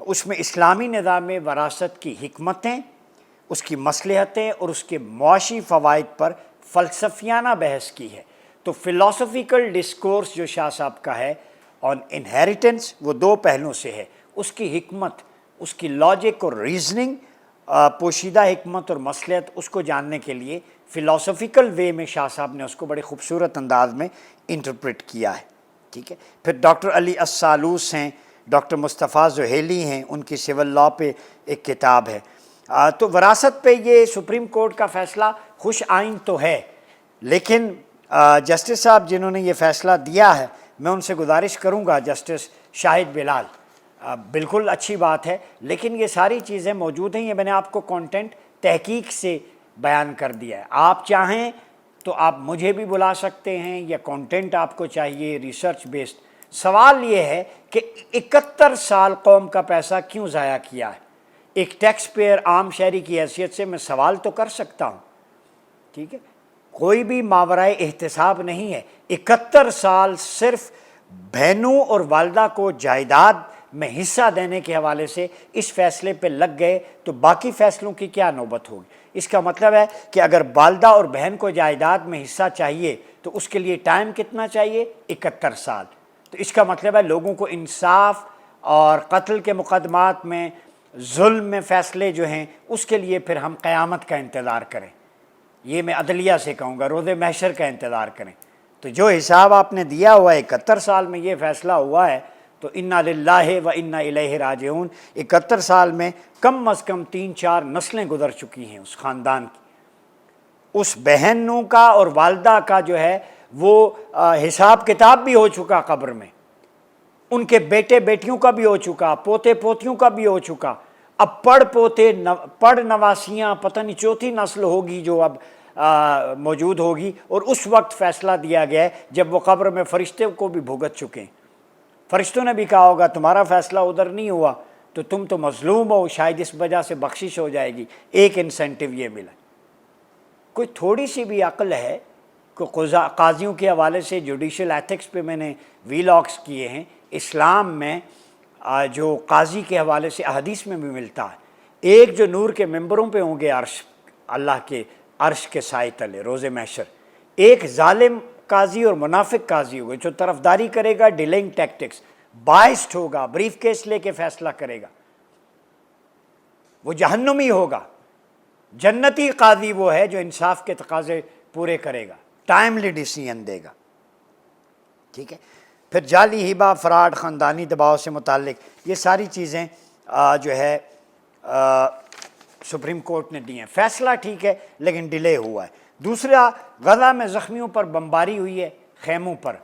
اس میں اسلامی نظام میں وراثت کی حکمتیں، اس کی مصلحتیں اور اس کے معاشی فوائد پر فلسفیانہ بحث کی ہے۔ تو فلاسفیکل ڈسکورس جو شاہ صاحب کا ہے آن انہیریٹنس، وہ دو پہلوؤں سے ہے، اس کی حکمت، اس کی لاجک اور ریزننگ، پوشیدہ حکمت اور مصلحت، اس کو جاننے کے لیے فلاسفیکل وے میں شاہ صاحب نے اس کو بڑے خوبصورت انداز میں انٹرپریٹ کیا ہے، ٹھیک ہے۔ پھر ڈاکٹر علی السالوس ہیں، ڈاکٹر مصطفیٰ زحیلی ہیں، ان کی سول لاء پہ ایک کتاب ہے۔ تو وراثت پہ یہ سپریم کورٹ کا فیصلہ خوش آئین تو ہے، لیکن جسٹس صاحب جنہوں نے یہ فیصلہ دیا ہے، میں ان سے گزارش کروں گا، جسٹس شاہد بلال، بالکل اچھی بات ہے، لیکن یہ ساری چیزیں موجود ہیں، یہ میں نے آپ کو کانٹینٹ تحقیق سے بیان کر دیا ہے۔ آپ چاہیں تو آپ مجھے بھی بلا سکتے ہیں، یا کانٹینٹ آپ کو چاہیے ریسرچ بیسڈ۔ سوال یہ ہے کہ 71 سال قوم کا پیسہ کیوں ضائع کیا ہے؟ ایک ٹیکس پیئر عام شہری کی حیثیت سے میں سوال تو کر سکتا ہوں، ٹھیک ہے، کوئی بھی ماورائے احتساب نہیں ہے۔ 71 سال صرف بہنوں اور والدہ کو جائیداد میں حصہ دینے کے حوالے سے اس فیصلے پہ لگ گئے، تو باقی فیصلوں کی کیا نوبت ہوگی؟ اس کا مطلب ہے کہ اگر والدہ اور بہن کو جائیداد میں حصہ چاہیے تو اس کے لیے ٹائم کتنا چاہیے؟ 71 سال۔ تو اس کا مطلب ہے لوگوں کو انصاف اور قتل کے مقدمات میں ظلم میں فیصلے جو ہیں اس کے لیے پھر ہم قیامت کا انتظار کریں، یہ میں عدلیہ سے کہوں گا، روز محشر کا انتظار کریں۔ تو جو حساب آپ نے دیا ہوا ہے 71 سال میں یہ فیصلہ ہوا ہے، تو انا للہ و انا الیہ راجعون، 71 سال میں کم از کم 3-4 نسلیں گزر چکی ہیں اس خاندان کی۔ اس بہنوں کا اور والدہ کا جو ہے وہ حساب کتاب بھی ہو چکا قبر میں، ان کے بیٹے بیٹیوں کا بھی ہو چکا، پوتے پوتیوں کا بھی ہو چکا، اب پڑ نواسیاں، پتہ نہیں چوتھی نسل ہوگی جو اب موجود ہوگی، اور اس وقت فیصلہ دیا گیا ہے جب وہ قبر میں فرشتے کو بھی بھگت چکے ہیں۔ فرشتوں نے بھی کہا ہوگا تمہارا فیصلہ ادھر نہیں ہوا تو تم تو مظلوم ہو، شاید اس وجہ سے بخشش ہو جائے گی، ایک انسینٹیو یہ ملا۔ کوئی تھوڑی سی بھی عقل ہے کہ قاضیوں کے حوالے سے جوڈیشل ایتھکس پہ میں نے ویلاگس کیے ہیں، اسلام میں جو قاضی کے حوالے سے احادیث میں بھی ملتا ہے، ایک جو نور کے ممبروں پہ ہوں گے عرش، اللہ کے عرش کے سائے تلے روز محشر، ایک ظالم قاضی اور منافق قاضی ہوگا جو طرفداری کرے گا، ڈیلنگ ٹیکٹکس، بائسڈ ہوگا، بریف کیس لے کے فیصلہ کرے گا، وہ جہنمی ہوگا۔ جنتی قاضی وہ ہے جو انصاف کے تقاضے پورے کرے گا، ٹائملی ڈیسیژن دے گا، ٹھیک ہے۔ پھر جعلی ہبہ، فراڈ، خاندانی دباؤ سے متعلق یہ ساری چیزیں جو ہے سپریم کورٹ نے دی ہیں۔ فیصلہ ٹھیک ہے لیکن ڈیلے ہوا ہے۔ دوسرا، غزہ میں زخمیوں پر بمباری ہوئی ہے، خیموں پر۔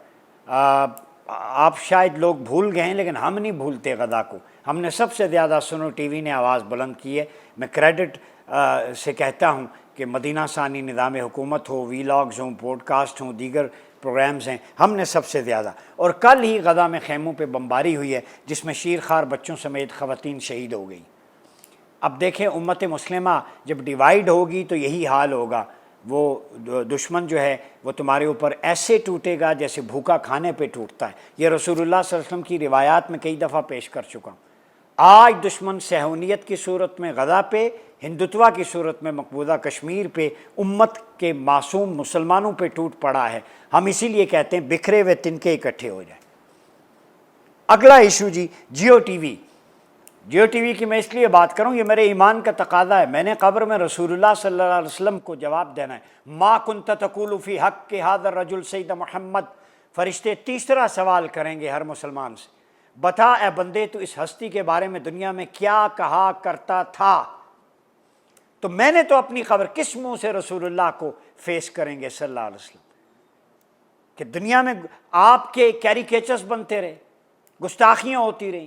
آپ شاید لوگ بھول گئے ہیں لیکن ہم نہیں بھولتے غزہ کو، ہم نے سب سے زیادہ سنو ٹی وی نے آواز بلند کی ہے۔ میں کریڈٹ سے کہتا ہوں کہ مدینہ ثانی نظام حکومت ہو، ویلاگز ہوں، پوڈ کاسٹ ہوں، دیگر پروگرامز ہیں، ہم نے سب سے زیادہ۔ اور کل ہی غزہ میں خیموں پہ بمباری ہوئی ہے جس میں شیرخوار بچوں سمیت خواتین شہید ہو گئیں۔ اب دیکھیں امت مسلمہ جب ڈیوائیڈ ہوگی تو یہی حال ہوگا، وہ دشمن جو ہے وہ تمہارے اوپر ایسے ٹوٹے گا جیسے بھوکا کھانے پہ ٹوٹتا ہے۔ یہ رسول اللہ صلی اللہ علیہ وسلم کی روایات میں کئی دفعہ پیش کر چکا ہوں۔ آج دشمن صہیونیت کی صورت میں غزہ پہ، ہندوتوا کی صورت میں مقبوضہ کشمیر پہ، امت کے معصوم مسلمانوں پہ ٹوٹ پڑا ہے۔ ہم اسی لیے کہتے ہیں بکھرے ہوئے تنکے اکٹھے ہو جائیں۔ اگلا ایشو جی، جیو ٹی وی۔ جیو ٹی وی کی میں اس لیے بات کروں، یہ میرے ایمان کا تقاضا ہے، میں نے قبر میں رسول اللہ صلی اللہ علیہ وسلم کو جواب دینا ہے۔ ما کنت تقول فی حق ھذا الرجل سید محمد، فرشتے تیسرا سوال کریں گے ہر مسلمان سے، بتا اے بندے تو اس ہستی کے بارے میں دنیا میں کیا کہا کرتا تھا؟ تو میں نے تو اپنی خبر کس منہ سے رسول اللہ کو فیس کریں گے صلی اللہ علیہ وسلم، کہ دنیا میں آپ کے کیریکیچرز بنتے رہے، گستاخیاں ہوتی رہیں،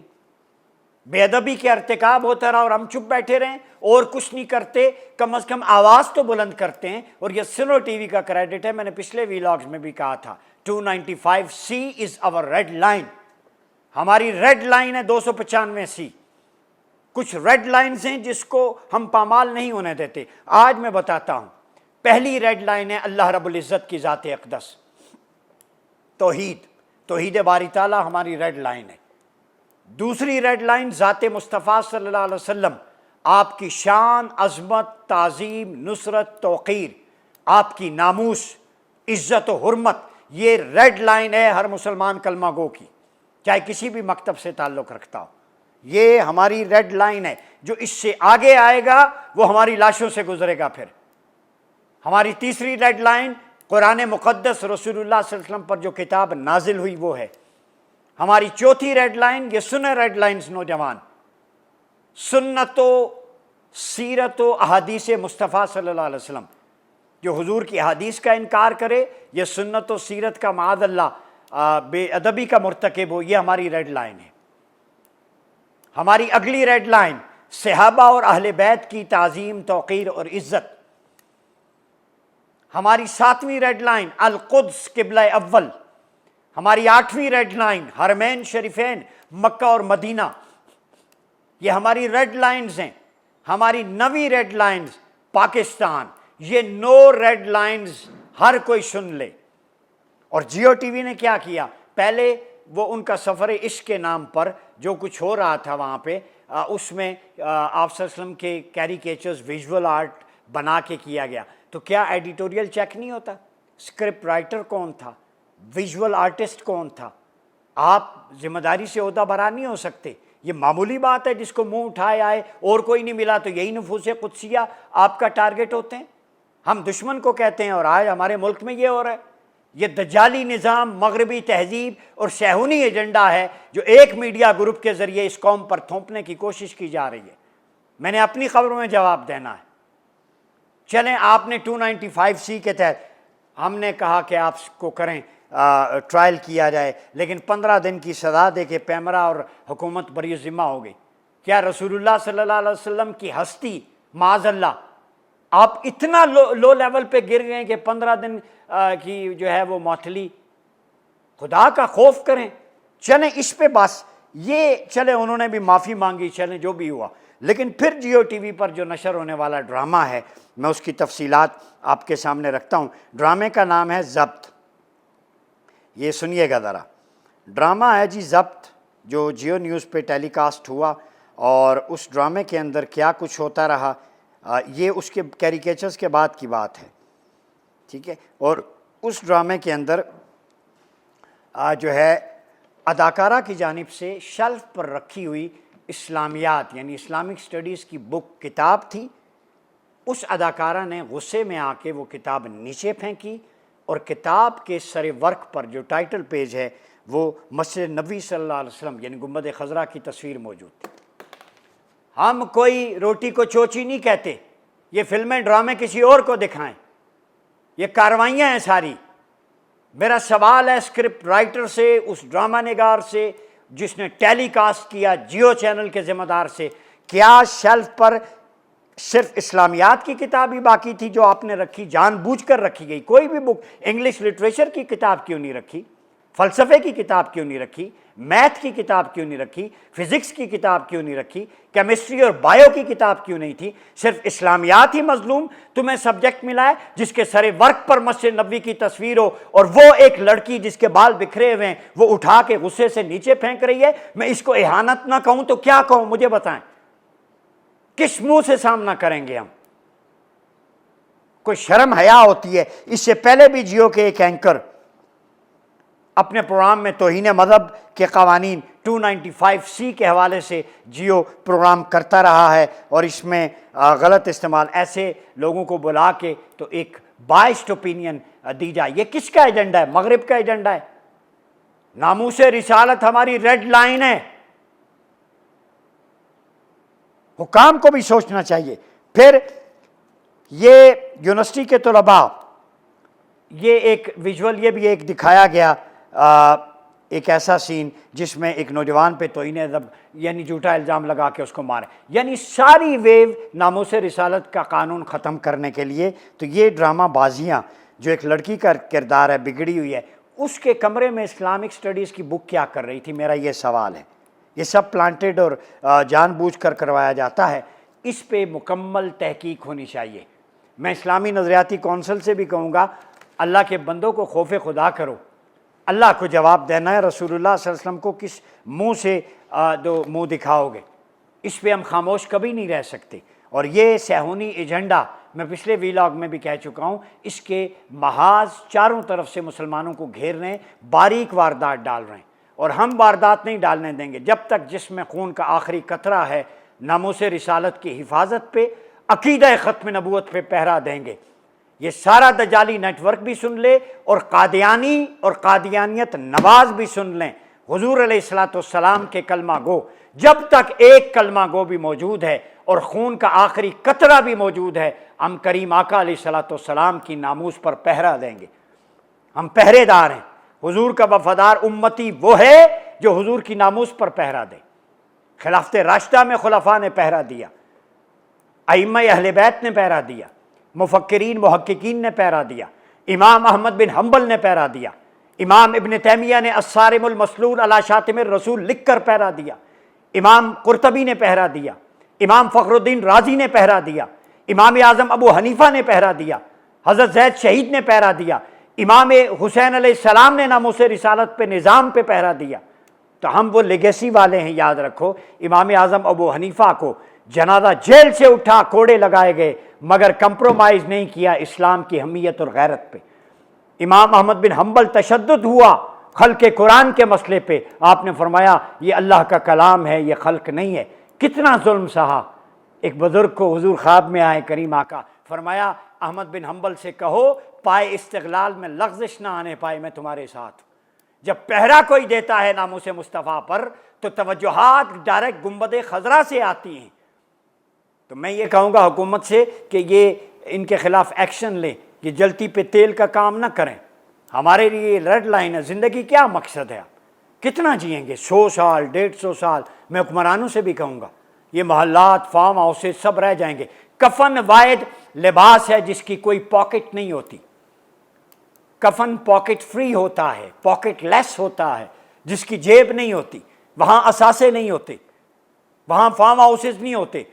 بے ادبی کے ارتکاب ہوتا رہا اور ہم چپ بیٹھے رہیں اور کچھ نہیں کرتے، کم از کم آواز تو بلند کرتے ہیں۔ اور یہ سنو ٹی وی کا کریڈٹ ہے، میں نے پچھلے ویلاگز میں بھی کہا تھا 295C از آور ریڈ لائن، ہماری ریڈ لائن ہے 295C۔ کچھ ریڈ لائنز ہیں جس کو ہم پامال نہیں ہونے دیتے۔ آج میں بتاتا ہوں، پہلی ریڈ لائن ہے اللہ رب العزت کی ذات اقدس، توحید باری تعالیٰ ہماری ریڈ لائن ہے۔ دوسری ریڈ لائن ذات مصطفیٰ صلی اللہ علیہ وسلم، آپ کی شان، عظمت، تعظیم، نصرت، توقیر، آپ کی ناموس، عزت و حرمت، یہ ریڈ لائن ہے ہر مسلمان کلمہ گو کی، چاہے کسی بھی مکتب سے تعلق رکھتا ہو۔ یہ ہماری ریڈ لائن ہے، جو اس سے آگے آئے گا وہ ہماری لاشوں سے گزرے گا۔ پھر ہماری تیسری ریڈ لائن قرآن مقدس، رسول اللہ صلی اللہ علیہ وسلم پر جو کتاب نازل ہوئی وہ ہے۔ ہماری چوتھی ریڈ لائن، یہ سنیں ریڈ لائنز نوجوان، سنت و سیرت و احادیث مصطفیٰ صلی اللہ علیہ وسلم، جو حضور کی احادیث کا انکار کرے، یہ سنت و سیرت کا معاذ اللہ بے ادبی کا مرتکب ہو، یہ ہماری ریڈ لائن ہے۔ ہماری اگلی ریڈ لائن صحابہ اور اہل بیت کی تعظیم، توقیر اور عزت۔ ہماری ساتویں ریڈ لائن القدس قبلہ اول۔ ہماری آٹھویں ریڈ لائن حرمین شریفین مکہ اور مدینہ، یہ ہماری ریڈ لائنز ہیں۔ ہماری نویں ریڈ لائنز پاکستان۔ یہ 9 ریڈ لائنز ہر کوئی سن لے۔ اور جیو ٹی وی نے کیا کیا، پہلے وہ ان کا سفر عشق کے نام پر جو کچھ ہو رہا تھا وہاں پہ، اس میں آپ صلی اللہ علیہ وسلم کے کیریکیچرز ویژول آرٹ بنا کے کیا گیا، تو کیا ایڈیٹوریل چیک نہیں ہوتا؟ اسکرپٹ رائٹر کون تھا، ویژول آرٹسٹ کون تھا؟ آپ ذمہ داری سے عہدہ برا نہیں ہو سکتے، یہ معمولی بات ہے۔ جس کو منہ اٹھائے آئے اور کوئی نہیں ملا تو یہی نفوس قدسیہ آپ کا ٹارگٹ ہوتے ہیں۔ ہم دشمن کو کہتے ہیں، اور آج ہمارے ملک میں یہ ہو رہا ہے۔ یہ دجالی نظام، مغربی تہذیب اور صہیونی ایجنڈا ہے جو ایک میڈیا گروپ کے ذریعے اس قوم پر تھوپنے کی کوشش کی جا رہی ہے۔ میں نے اپنی خبروں میں جواب دینا ہے۔ چلیں، آپ نے 295C کے تحت ہم نے کہا کہ آپ کو کریں، ٹرائل کیا جائے، لیکن 15 دن کی سزا دے کے پیمرا اور حکومت بری ذمہ ہو گئی۔ کیا رسول اللہ صلی اللہ علیہ وسلم کی ہستی، معاذ اللہ، آپ اتنا لو لیول پہ گر گئے کہ 15 دن کی جو ہے وہ معطلی؟ خدا کا خوف کریں۔ چلیں اس پہ بس، یہ چلے انہوں نے بھی معافی مانگی، چلیں جو بھی ہوا، لیکن پھر جیو ٹی وی پر جو نشر ہونے والا ڈرامہ ہے، میں اس کی تفصیلات آپ کے سامنے رکھتا ہوں۔ ڈرامے کا نام ہے ضبط۔ یہ سنیے گا ذرا، ڈرامہ ہے جی ضبط، جو جیو نیوز پہ ٹیلی کاسٹ ہوا، اور اس ڈرامے کے اندر کیا کچھ ہوتا رہا، یہ اس کے کیریکیچرز کے بعد کی بات ہے، ٹھیک ہے۔ اور اس ڈرامے کے اندر جو ہے اداکارہ کی جانب سے شیلف پر رکھی ہوئی اسلامیات یعنی اسلامک سٹڈیز کی بک، کتاب تھی، اس اداکارہ نے غصے میں آ کے وہ کتاب نیچے پھینکی، اور کتاب کے سر ورق پر جو ٹائٹل پیج ہے وہ مسجد نبوی صلی اللہ علیہ وسلم یعنی گنبد خضرا کی تصویر موجود تھی۔ ہم کوئی روٹی کو چوچی نہیں کہتے، یہ فلمیں ڈرامے کسی اور کو دکھائیں، یہ کاروائیاں ہیں ساری۔ میرا سوال ہے اسکرپٹ رائٹر سے، اس ڈرامہ نگار سے جس نے ٹیلی کاسٹ کیا، جیو چینل کے ذمہ دار سے، کیا شیلف پر صرف اسلامیات کی کتاب ہی باقی تھی جو آپ نے رکھی؟ جان بوجھ کر رکھی گئی۔ کوئی بھی بک، انگلش لٹریچر کی کتاب کیوں نہیں رکھی؟ فلسفے کی کتاب کیوں نہیں رکھی؟ میتھ کی کتاب کیوں نہیں رکھی؟ فزکس کی کتاب کیوں نہیں رکھی؟ کیمسٹری اور بایو کی کتاب کیوں نہیں تھی؟ صرف اسلامیات ہی مظلوم تمہیں سبجیکٹ ملا ہے جس کے سر ورق پر مسجد نبوی کی تصویر ہو، اور وہ ایک لڑکی جس کے بال بکھرے ہوئے ہیں وہ اٹھا کے غصے سے نیچے پھینک رہی ہے۔ میں اس کو اہانت نہ کہوں تو کیا کہوں؟ مجھے بتائیں، کس منہ سے سامنا کریں گے ہم؟ کوئی شرم حیا ہوتی ہے؟ اس سے پہلے بھی جیو کے ایک اینکر اپنے پروگرام میں توہین مذہب کے قوانین 295C کے حوالے سے جیو پروگرام کرتا رہا ہے، اور اس میں غلط استعمال ایسے لوگوں کو بلا کے تو ایک بائسڈ اوپینین دی جائے۔ یہ کس کا ایجنڈا ہے؟ مغرب کا ایجنڈا ہے۔ ناموس رسالت ہماری ریڈ لائن ہے، حکام کو بھی سوچنا چاہیے۔ پھر یہ یونیورسٹی کے طلباء، یہ ایک ویژول یہ بھی ایک دکھایا گیا، ایک ایسا سین جس میں ایک نوجوان پہ توہین ادب یعنی جھوٹا الزام لگا کے اس کو مارے، یعنی ساری ویو ناموس رسالت کا قانون ختم کرنے کے لیے۔ تو یہ ڈرامہ بازیاں جو ایک لڑکی کا کردار ہے، بگڑی ہوئی ہے، اس کے کمرے میں اسلامک سٹڈیز کی بک کیا کر رہی تھی؟ میرا یہ سوال ہے۔ یہ سب پلانٹڈ اور جان بوجھ کر کروایا جاتا ہے۔ اس پہ مکمل تحقیق ہونی چاہیے۔ میں اسلامی نظریاتی کونسل سے بھی کہوں گا، اللہ کے بندوں کو خوف خدا کرو، اللہ کو جواب دینا ہے۔ رسول اللہ صلی اللہ علیہ وسلم کو کس منہ سے منہ دکھاؤ گے، اس پہ ہم خاموش کبھی نہیں رہ سکتے۔ اور یہ صہیونی ایجنڈا میں پچھلے ویلاگ میں بھی کہہ چکا ہوں، اس کے محاذ چاروں طرف سے مسلمانوں کو گھیر رہے ہیں، باریک واردات ڈال رہے ہیں، اور ہم واردات نہیں ڈالنے دیں گے جب تک جس میں خون کا آخری قطرہ ہے ناموس رسالت کی حفاظت پہ، عقیدہ ختم نبوت پہ پہرا دیں گے۔ یہ سارا دجالی نیٹ ورک بھی سن لے اور قادیانی اور قادیانیت نواز بھی سن لیں، حضور علیہ السلام کے کلمہ گو جب تک ایک کلمہ گو بھی موجود ہے اور خون کا آخری قطرہ بھی موجود ہے، ہم کریم آقا علیہ السلام کی ناموس پر پہرا دیں گے۔ ہم پہرے دار ہیں۔ حضور کا وفادار امتی وہ ہے جو حضور کی ناموس پر پہرا دے۔ خلافت راشدہ میں خلفاء نے پہرا دیا، ائمہ اہل بیت نے پہرا دیا، مفکرین محققین نے پہرا دیا، امام احمد بن حنبل نے پہرا دیا، امام ابن تیمیہ نے الصارم المسلول علی شاتم الرسول لکھ کر پہرا دیا، امام قرطبی نے پہرا دیا، امام فخر الدین رازی نے پہرا دیا، امام اعظم ابو حنیفہ نے پہرا دیا، حضرت زید شہید نے پہرا دیا، امام حسین علیہ السلام نے ناموس رسالت پہ نظام پہ پہرا دیا۔ تو ہم وہ لیگیسی والے ہیں، یاد رکھو۔ امام اعظم ابو حنیفہ کو جنازہ جیل سے اٹھا، کوڑے لگائے گئے، مگر کمپرومائز نہیں کیا اسلام کی حمیت اور غیرت پہ۔ امام احمد بن حنبل تشدد ہوا خلق قرآن کے مسئلے پہ، آپ نے فرمایا یہ اللہ کا کلام ہے، یہ خلق نہیں ہے۔ کتنا ظلم سہا۔ ایک بزرگ کو حضور خواب میں آئے کریم آقا، فرمایا احمد بن حنبل سے کہو پائے استغلال میں لغزش نہ آنے پائے، میں تمہارے ساتھ ہوں۔ جب پہرا کوئی دیتا ہے ناموس مصطفیٰ پر تو توجہات ڈائریکٹ گنبد خضرا سے آتی ہیں۔ تو میں یہ کہوں گا حکومت سے کہ یہ ان کے خلاف ایکشن لیں، یہ جلتی پہ تیل کا کام نہ کریں۔ ہمارے لیے یہ ریڈ لائن ہے۔ زندگی کیا مقصد ہے؟ کتنا جئیں گے؟ 100 سال، 150 سال؟ میں حکمرانوں سے بھی کہوں گا یہ محلات، فارم ہاؤسز سب رہ جائیں گے۔ کفن واحد لباس ہے جس کی کوئی پاکٹ نہیں ہوتی۔ کفن پاکٹ فری ہوتا ہے، پاکٹ لیس ہوتا ہے، جس کی جیب نہیں ہوتی۔ وہاں اثاثے نہیں ہوتے، وہاں فارم ہاؤسز نہیں ہوتے۔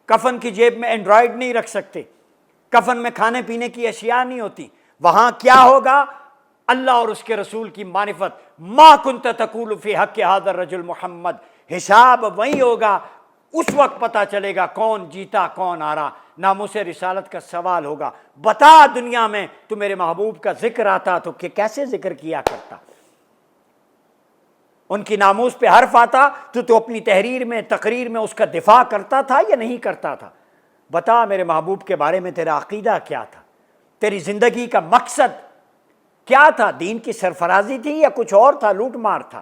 کفن کی جیب میں اینڈرائڈ نہیں رکھ سکتے، کفن میں کھانے پینے کی اشیاء نہیں ہوتی۔ وہاں کیا ہوگا؟ اللہ اور اس کے رسول کی معرفت۔ ما کنت تقول فی حق ھذا الرجل محمد۔ حساب وہی ہوگا، اس وقت پتہ چلے گا کون جیتا کون ہارا۔ ناموس رسالت کا سوال ہوگا، بتا دنیا میں تو میرے محبوب کا ذکر آتا تو کہ کیسے ذکر کیا کرتا؟ ان کی ناموس پہ حرف آتا تو اپنی تحریر میں، تقریر میں اس کا دفاع کرتا تھا یا نہیں کرتا تھا؟ بتا میرے محبوب کے بارے میں تیرا عقیدہ کیا تھا؟ تیری زندگی کا مقصد کیا تھا؟ دین کی سرفرازی تھی یا کچھ اور تھا؟ لوٹ مار تھا؟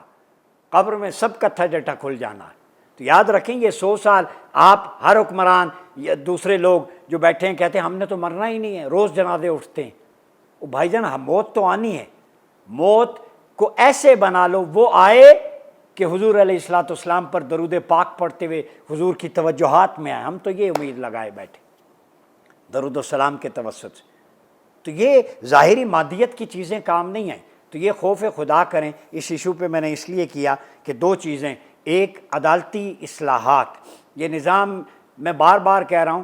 قبر میں سب کتھا جٹا کھل جانا ہے۔ تو یاد رکھیں یہ 100 سال آپ ہر حکمران یا دوسرے لوگ جو بیٹھے ہیں کہتے ہیں ہم نے تو مرنا ہی نہیں ہے، روز جنازے اٹھتے ہیں۔ وہ بھائی جان موت تو آنی ہے، موت کو ایسے بنا لو وہ آئے کہ حضور علیہ السلام پر درود پاک پڑھتے ہوئے حضور کی توجہات میں آئے۔ ہم تو یہ امید لگائے بیٹھے درود و سلام کے توسط سے۔ تو یہ ظاہری مادیت کی چیزیں کام نہیں ہیں۔ تو یہ خوف خدا کریں۔ اس ایشو پہ میں نے اس لیے کیا کہ دو چیزیں، ایک عدالتی اصلاحات، یہ نظام میں بار بار کہہ رہا ہوں،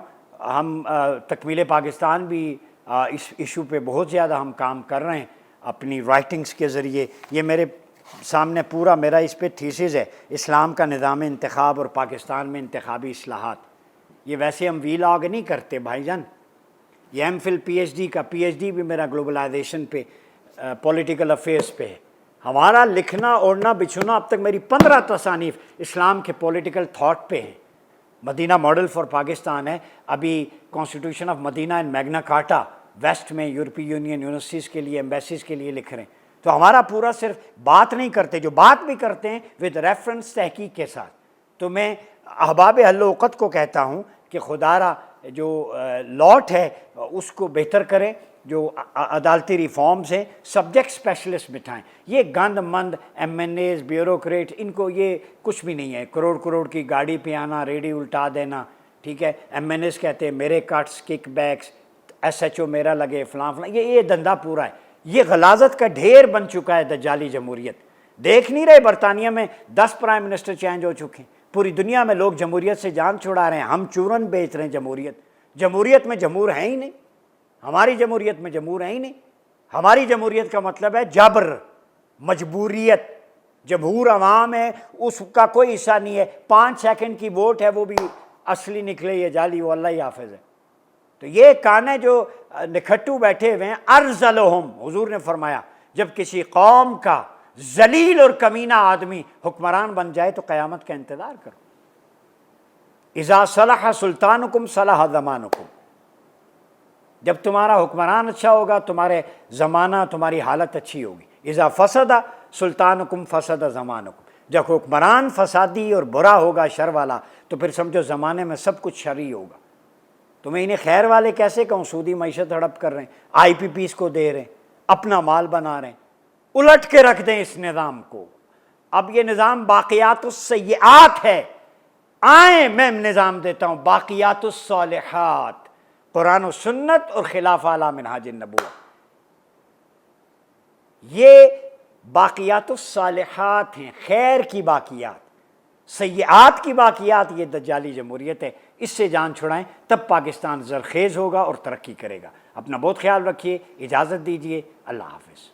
ہم تکمیل پاکستان بھی اس ایشو پہ بہت زیادہ ہم کام کر رہے ہیں اپنی رائٹنگز کے ذریعے۔ یہ میرے سامنے پورا میرا اس پہ تھیسز ہے، اسلام کا نظام انتخاب اور پاکستان میں انتخابی اصلاحات۔ یہ ویسے ہم ویلاگ نہیں کرتے بھائی جان، یہ M Phil P H D کا پی ایچ ڈی بھی میرا گلوبلائزیشن پہ، پولیٹیکل افیئرس پہ ہے۔ ہمارا لکھنا اوڑھنا بچھونا اب تک میری 15 تصانیف اسلام کے پولیٹیکل تھاٹ پہ ہیں۔ مدینہ ماڈل فار پاکستان ہے، ابھی constitution of Medina and Magna Carta west میں یورپی یونین یونیورسٹیز کے لیے، ایمبیسیز کے لیے لکھ رہے ہیں۔ تو ہمارا پورا صرف بات نہیں کرتے، جو بات بھی کرتے ہیں ود ریفرنس تحقیق کے ساتھ۔ تو میں احباب اہل وقت کو کہتا ہوں کہ خدا را جو لاٹ ہے اس کو بہتر کریں، جو عدالتی ریفارمز ہیں سبجیکٹ اسپیشلسٹ بٹھائیں۔ یہ گند مند ایم این ایز، بیوروکریٹ، ان کو یہ کچھ بھی نہیں ہے۔ کروڑ کروڑ کی گاڑی پہ آنا، ریڈی الٹا دینا، ٹھیک ہے۔ ایم این ایز کہتے ہیں میرے cuts, kickbacks, S H O میرا لگے، فلاں فلاں، یہ دندہ پورا ہے۔ یہ غلاظت کا ڈھیر بن چکا ہے دجالی جمہوریت۔ دیکھ نہیں رہے برطانیہ میں 10 پرائم منسٹر چینج ہو چکے ہیں، پوری دنیا میں لوگ جمہوریت سے جان چھڑا رہے ہیں، ہم چورن بیچ رہے ہیں جمہوریت۔ جمہوریت میں جمہور ہے ہی نہیں، ہماری جمہوریت میں جمہور ہے ہی نہیں۔ ہماری جمہوریت کا مطلب ہے جبر، مجبوریت، جمہور عوام ہے، اس کا کوئی حصہ نہیں ہے، 5 سیکنڈ کی ووٹ ہے وہ بھی اصلی نکلے یا جعلی، وہ اللہ ہی حافظ ہے۔ تو یہ کانے جو نکھٹو بیٹھے ہوئے ہیں، ارذلہم، حضور نے فرمایا جب کسی قوم کا ذلیل اور کمینہ آدمی حکمران بن جائے تو قیامت کا انتظار کرو۔ اذا صلح سلطانکم صلح زمانکم، جب تمہارا حکمران اچھا ہوگا تمہارے زمانہ، تمہاری حالت اچھی ہوگی۔ اذا فسد سلطانکم فسد زمانکم، جب حکمران فسادی اور برا ہوگا، شر والا، تو پھر سمجھو زمانے میں سب کچھ شر ہی ہوگا۔ تو میں انہیں خیر والے کیسے کہوں؟ سودی معیشت ہڑپ کر رہے ہیں، آئی پی پیز کو دے رہے ہیں، اپنا مال بنا رہے ہیں، الٹ کے رکھ دیں اس نظام کو۔ اب یہ نظام باقیات السیئات ہے، آئیں میں نظام دیتا ہوں باقیات الصالحات، قرآن و سنت اور خلاف اعلی منہاج النبوہ۔ یہ باقیات الصالحات ہیں، خیر کی باقیات۔ سیئات کی باقیات یہ دجالی جمہوریت ہے، اس سے جان چھڑائیں، تب پاکستان زرخیز ہوگا اور ترقی کرے گا۔ اپنا بہت خیال رکھیے، اجازت دیجیے، اللہ حافظ۔